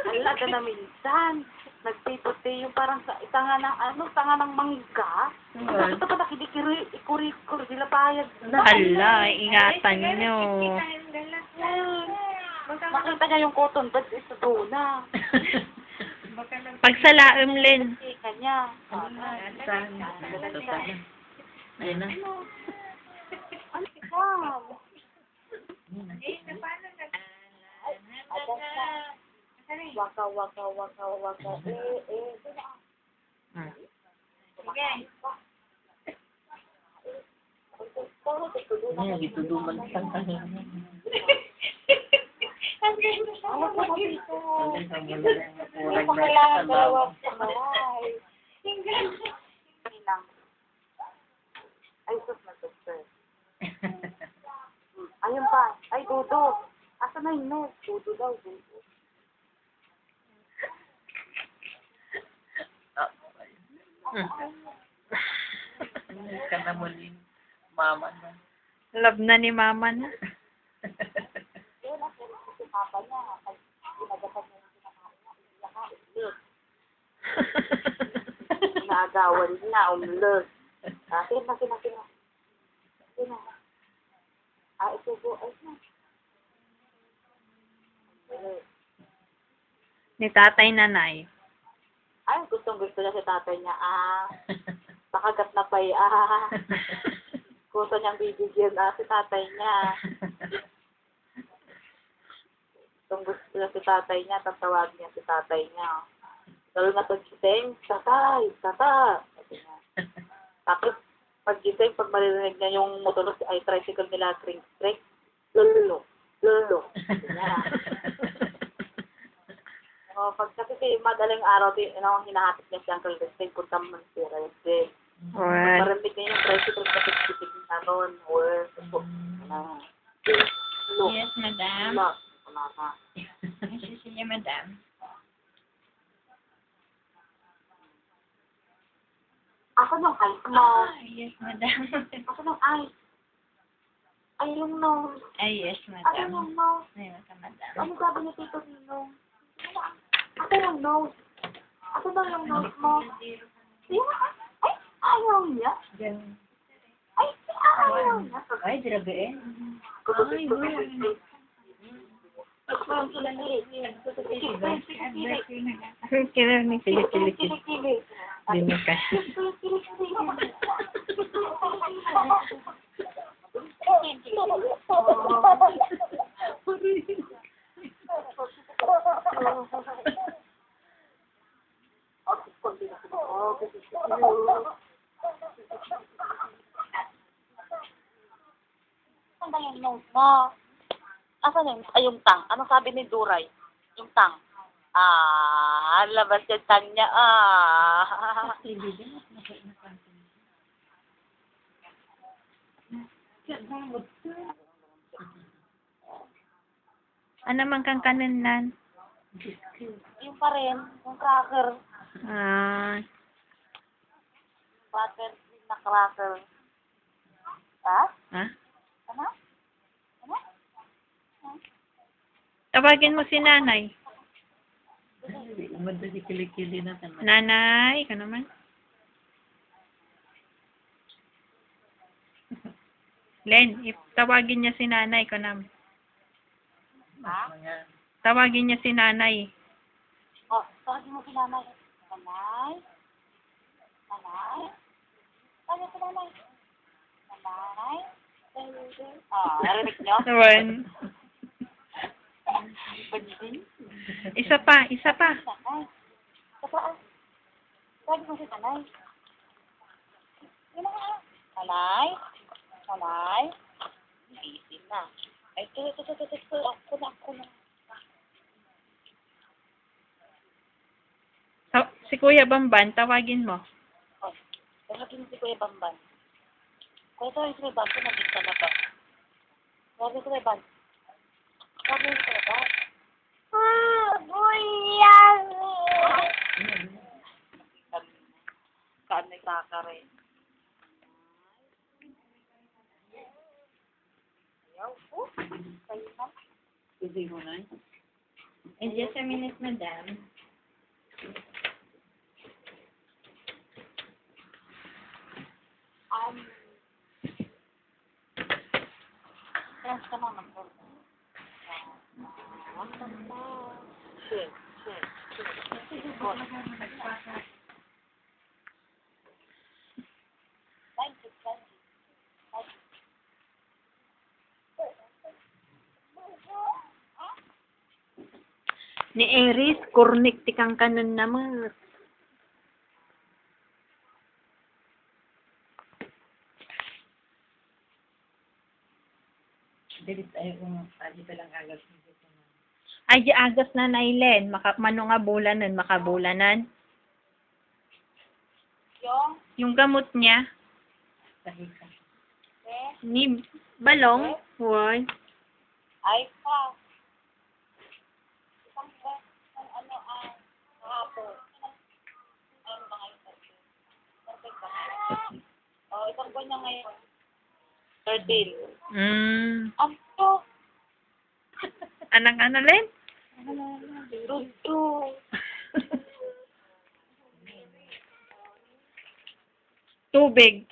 Ala ka na minsan. Nagpiputi yung parang tanga ng mangga. Ito pa nakidikuri-ikuri sila payag. Hala, ingatan nyo. Makita niya yung cotton buds isa doon na. Pag sa laom, Len. Kanya. Ayun na. Ano ka? Waka. Gituduman sa kanina. Ano ba dito? Hindi pa kailangan dalawa sa bahay. Ay, sus na sus. Ayun pa. Ay, Dodo. Asa na yun, no? Dodo daw, Dodo. Ka na muli, mama na. Love na ni mama na. Yun, ang si papa niya. Pag ginagapan niya yung kinakain niya, inaagawan niya, umlot. Akin na. Ito po, ay na. Ni tatay nanay. Ay, gustong-gusto niya si tatay niya. Nakagat na pa gusto niyang bibigyan si tatay niya. Gustong-gusto niya si tatay niya, tatawagin niya si tatay niya. Lalo na pag-gising, tatay. Sabi niya. Tapos, pag-gising, pag maririnig niya yung motor, ay tricycle nila, kring, lolo. Sabi niya. Pag kasi si madaling araw, hinahatid niya si Uncle Resting, punta mo si Resting. Marinig niya yung tricycle kasi titig na ron. Yes, madam. Yes, madam. Ako ng ice mo. Yes, madam. Ako ng ice. Ay, yung nose. Ay, yes, Ano madam. yung nose? Ay, madam. Ano sabi ni Tito Ninong? Ako yung nose. Ako daw yung nose mo. Ay, ayaw niya. Ay, ayaw niya. Ay, diragaan. Ay, Kailan ni kilik-kilik. Dinig ka. Saan ba yung nose mo? Asan yung tang? Anong sabi ni Duray? Yung tang. Labas yung tang niya. Ano man kang kananan? Yung pa rin, yung cracker. Butter na cracker. Ha? Ha? Ano? Tawagin mo si nanay. Umanda si kilikili na tanan. Nanay, ka naman. Len, tawagin niya si nanay ko naman. Ha? Tawagin niya si nanay. Tawagin mo si nanay. Nanay? Nanay? Tawagin si nanay. Nanay? Narinig niyo? Naman. Isa pa. Nanay. Tawagin mo si nanay. Nanay? Nanay? Isin na. Ay, ito. Ako na. Si Kuya Bamban, tawagin mo. Tawagin mo si Kuya Bamban. Kuya, tawagin si Kuya Bamban. Nandito na ba? Tawagin si Kuya Bamban. Tawagin si Kuya Bamban. Kuya! Kaan may kaka rin. Oh, kayo na. Busy mo na. In just a minute, madam. Yes, come on. Shit. Ni Eris, kurnik tikang kanon naman. Dilit tayo kung dito lang agad. Ay, di agas na nailen. Mano nga bulanan, makabulanan. Yung gamot niya. Dahil ka. Ni Balong. Why? Ay, pa. Isang kahapon. Ano ba ngayon? Isang buwan niya ngayon. 13. Ang to. Anang ano, Len? Ruto. Tubig.